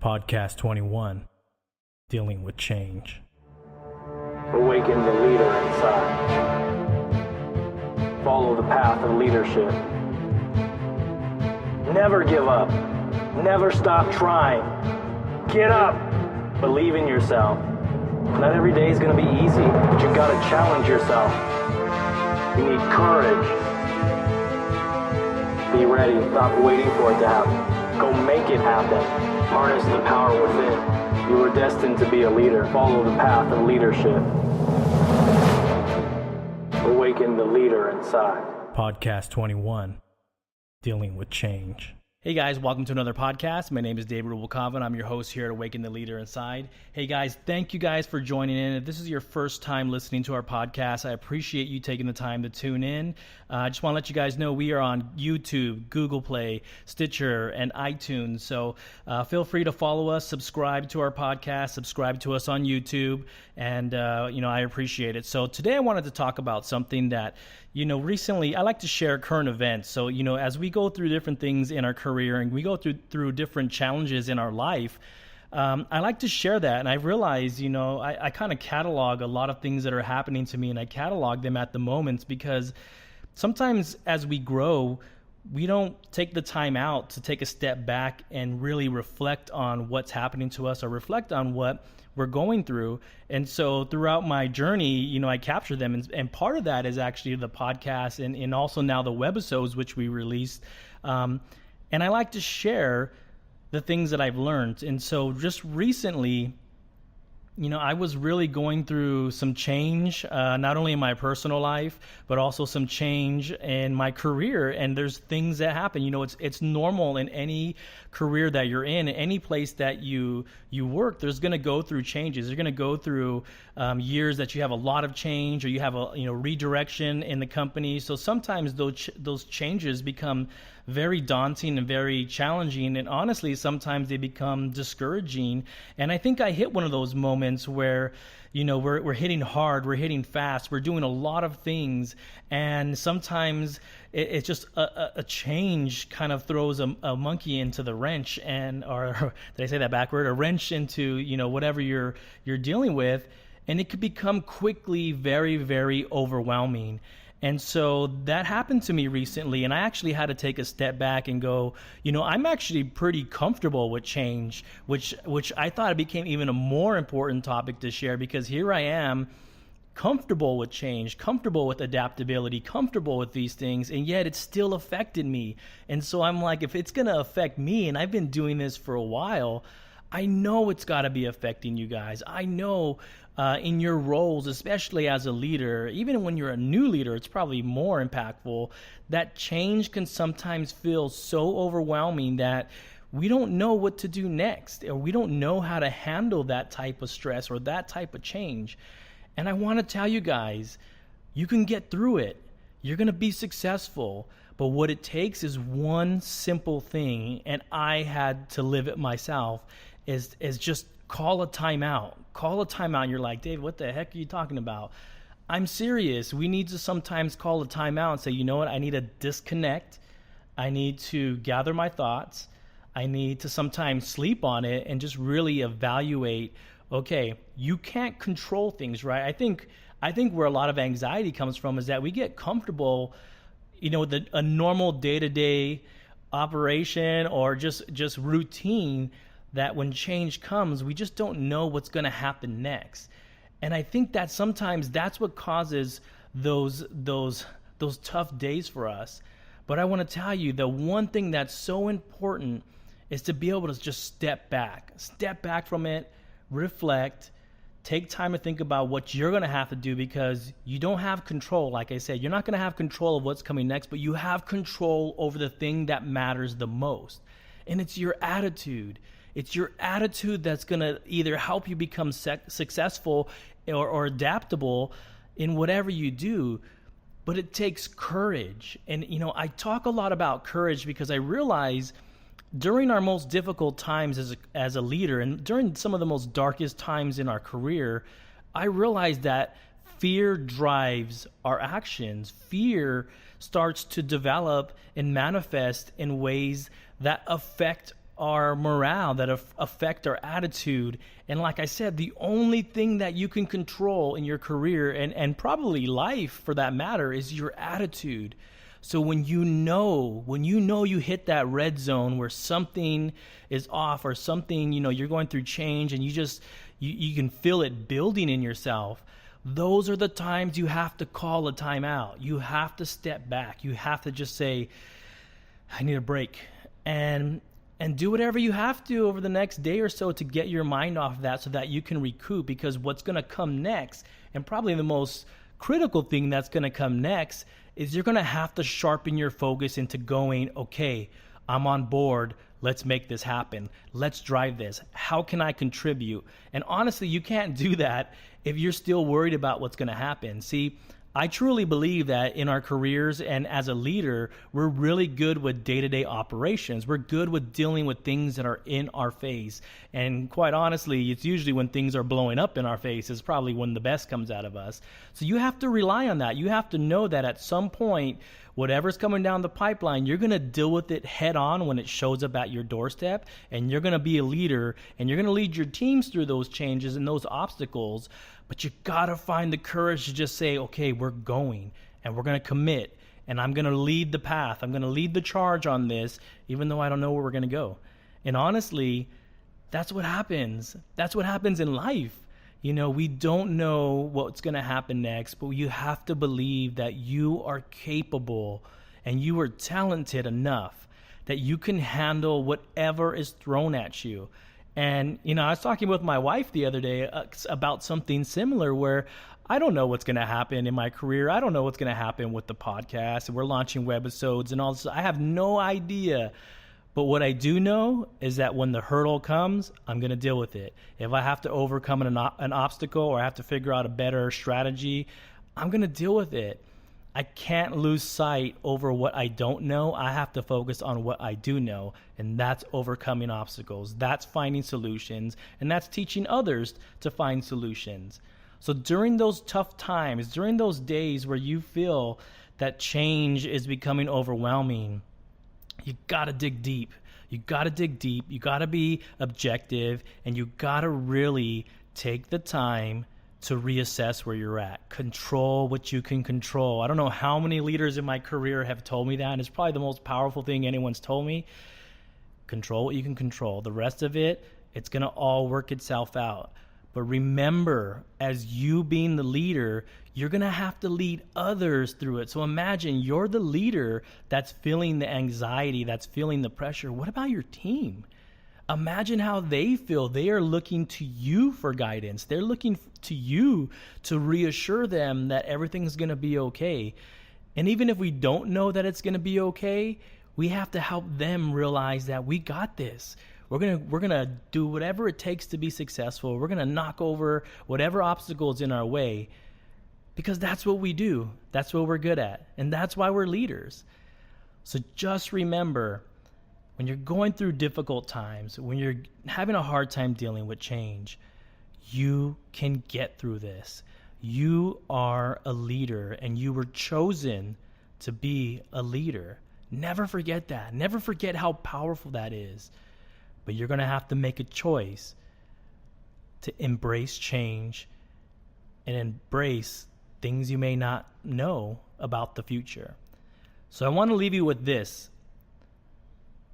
Podcast 21, Dealing with Change. Awaken the leader inside. Follow the path of leadership. Never give up. Never stop trying. Get up. Believe in yourself. Not every day is going to be easy, but you've got to challenge yourself. You need courage. Be ready. Stop waiting for it to happen. Go make it happen. Harness the power within. You were destined to be a leader. Follow the path of leadership. Awaken the leader inside. Podcast 21, Dealing with Change. Hey guys, welcome to another podcast. My name is David Rubalcava, and I'm your host here at Awaken the Leader Inside. Hey guys, thank you guys for joining in. If this is your first time listening to our podcast, I appreciate you taking the time to tune in. I just want to let you guys know we are on YouTube, Google Play, Stitcher, and iTunes. So feel free to follow us, subscribe to our podcast, subscribe to us on YouTube, and I appreciate it. So today I wanted to talk about something that recently I like to share current events. So, as we go through different things in our career and we go through different challenges in our life, I like to share that. And I realize, I kind of catalog a lot of things that are happening to me, and I catalog them at the moments because sometimes as we grow, we don't take the time out to take a step back and really reflect on what's happening to us or reflect on what we're going through. And so throughout my journey, I capture them. And part of that is actually the podcast and also now the webisodes, which we released. And I like to share the things that I've learned. And so just recently, I was really going through some change, not only in my personal life, but also some change in my career. And there's things that happen. It's normal in any career that you're in, any place that you work. There's going to go through changes. You're going to go through years that you have a lot of change, or you have a redirection in the company. So sometimes those changes become very daunting and very challenging, and honestly sometimes they become discouraging. And I think I hit one of those moments where we're hitting hard, we're hitting fast, we're doing a lot of things, and sometimes it's just a change kind of throws a monkey into the wrench, or did I say that backward? A wrench into whatever you're dealing with, and it could become quickly very, very overwhelming. And so that happened to me recently, and I actually had to take a step back and go, I'm actually pretty comfortable with change, which I thought it became even a more important topic to share, because here I am comfortable with change, comfortable with adaptability, comfortable with these things, and yet it's still affected me. And so I'm like, if it's going to affect me, and I've been doing this for a while, I know it's got to be affecting you guys. I know in your roles, especially as a leader, even when you're a new leader, it's probably more impactful. That change can sometimes feel so overwhelming that we don't know what to do next, or we don't know how to handle that type of stress or that type of change. And I want to tell you guys, you can get through it. You're going to be successful. But what it takes is one simple thing, and I had to live it myself, is just call a timeout. Call a timeout. And you're like, Dave, what the heck are you talking about? I'm serious. We need to sometimes call a timeout and say, you know what? I need to disconnect. I need to gather my thoughts. I need to sometimes sleep on it and just really evaluate, okay, you can't control things, right? I think where a lot of anxiety comes from is that we get comfortable, with a normal day-to-day operation or just routine, that when change comes, we just don't know what's going to happen next. And I think that sometimes that's what causes those tough days for us. But I want to tell you, the one thing that's so important is to be able to just step back from it, reflect, take time to think about what you're going to have to do, because you don't have control. Like I said, you're not going to have control of what's coming next, but you have control over the thing that matters the most. And it's your attitude. It's your attitude that's going to either help you become successful or adaptable in whatever you do. But it takes courage. And, I talk a lot about courage because I realize during our most difficult times as a leader, and during some of the most darkest times in our career, I realized that fear drives our actions. Fear starts to develop and manifest in ways that affect our morale, that affect our attitude. And like I said, the only thing that you can control in your career and probably life for that matter is your attitude. So when you know you hit that red zone where something is off or something, you're going through change and you can feel it building in yourself, those are the times you have to call a timeout. You have to step back. You have to just say, I need a break. And do whatever you have to over the next day or so to get your mind off of that so that you can recoup, because what's going to come next, and probably the most critical thing that's going to come next, is you're going to have to sharpen your focus into going, okay, I'm on board. Let's make this happen. Let's drive this. How can I contribute? And honestly, you can't do that if you're still worried about what's going to happen. See, I truly believe that in our careers and as a leader, we're really good with day-to-day operations. We're good with dealing with things that are in our face. And quite honestly, it's usually when things are blowing up in our face is probably when the best comes out of us. So you have to rely on that. You have to know that at some point, whatever's coming down the pipeline, you're going to deal with it head on when it shows up at your doorstep, and you're going to be a leader, and you're going to lead your teams through those changes and those obstacles. But you got to find the courage to just say, okay, we're going, and we're going to commit, and I'm going to lead the path. I'm going to lead the charge on this, even though I don't know where we're going to go. And honestly, that's what happens. That's what happens in life. We don't know what's going to happen next, but you have to believe that you are capable and you are talented enough that you can handle whatever is thrown at you. And, I was talking with my wife the other day about something similar where I don't know what's going to happen in my career. I don't know what's going to happen with the podcast. We're launching webisodes and all this. I have no idea. But what I do know is that when the hurdle comes, I'm going to deal with it. If I have to overcome an obstacle or I have to figure out a better strategy, I'm going to deal with it. I can't lose sight over what I don't know. I have to focus on what I do know, and that's overcoming obstacles. That's finding solutions, and that's teaching others to find solutions. So during those tough times, during those days where you feel that change is becoming overwhelming, you got to dig deep. You got to dig deep. You got to be objective, and you got to really take the time to reassess where you're at. Control what you can control. I don't know how many leaders in my career have told me that, and it's probably the most powerful thing anyone's told me. Control what you can control. The rest of it, it's going to all work itself out. But remember, as you being the leader, you're going to have to lead others through it. So imagine you're the leader that's feeling the anxiety, that's feeling the pressure. What about your team? Imagine how they feel. They are looking to you for guidance. They're looking to you to reassure them that everything's going to be okay. And even if we don't know that it's going to be okay, we have to help them realize that we got this. We're gonna do whatever it takes to be successful. We're gonna knock over whatever obstacles in our way, because that's what we do. That's what we're good at, and that's why we're leaders. So just remember, when you're going through difficult times, when you're having a hard time dealing with change, you can get through this. You are a leader, and you were chosen to be a leader. Never forget that. Never forget how powerful that is. But you're going to have to make a choice to embrace change and embrace things you may not know about the future. So I want to leave you with this.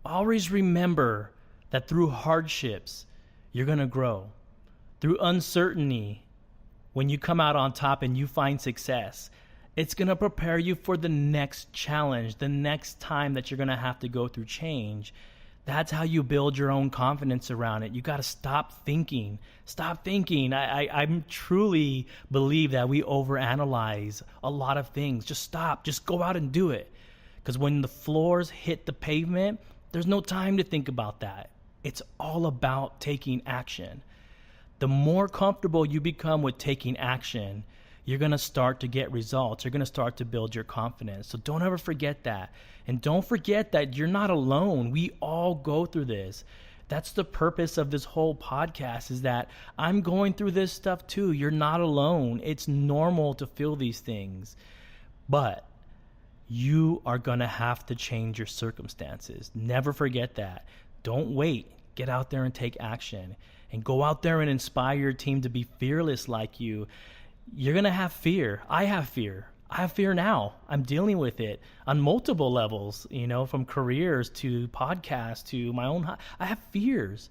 Always remember that through hardships, you're going to grow. Through uncertainty, when you come out on top and you find success, it's going to prepare you for the next challenge, the next time that you're going to have to go through change. That's how you build your own confidence around it. You got to stop thinking. Stop thinking. I truly believe that we overanalyze a lot of things. Just stop. Just go out and do it. Because when the floors hit the pavement, there's no time to think about that. It's all about taking action. The more comfortable you become with taking action, you're going to start to get results. You're going to start to build your confidence. So don't ever forget that. And don't forget that you're not alone. We all go through this. That's the purpose of this whole podcast, is that I'm going through this stuff too. You're not alone. It's normal to feel these things. But you are going to have to change your circumstances. Never forget that. Don't wait. Get out there and take action. And go out there and inspire your team to be fearless like you. You're going to have fear. I have fear. I have fear now. I'm dealing with it on multiple levels, from careers to podcasts to my own. I have fears.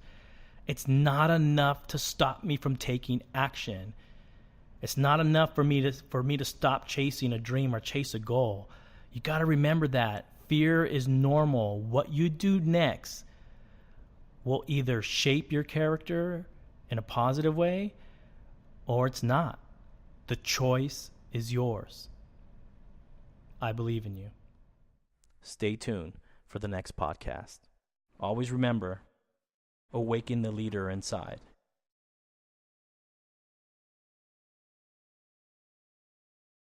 It's not enough to stop me from taking action. It's not enough for me to stop chasing a dream or chase a goal. You got to remember that fear is normal. What you do next will either shape your character in a positive way or it's not. The choice is yours. I believe in you. Stay tuned for the next podcast. Always remember, awaken the leader inside.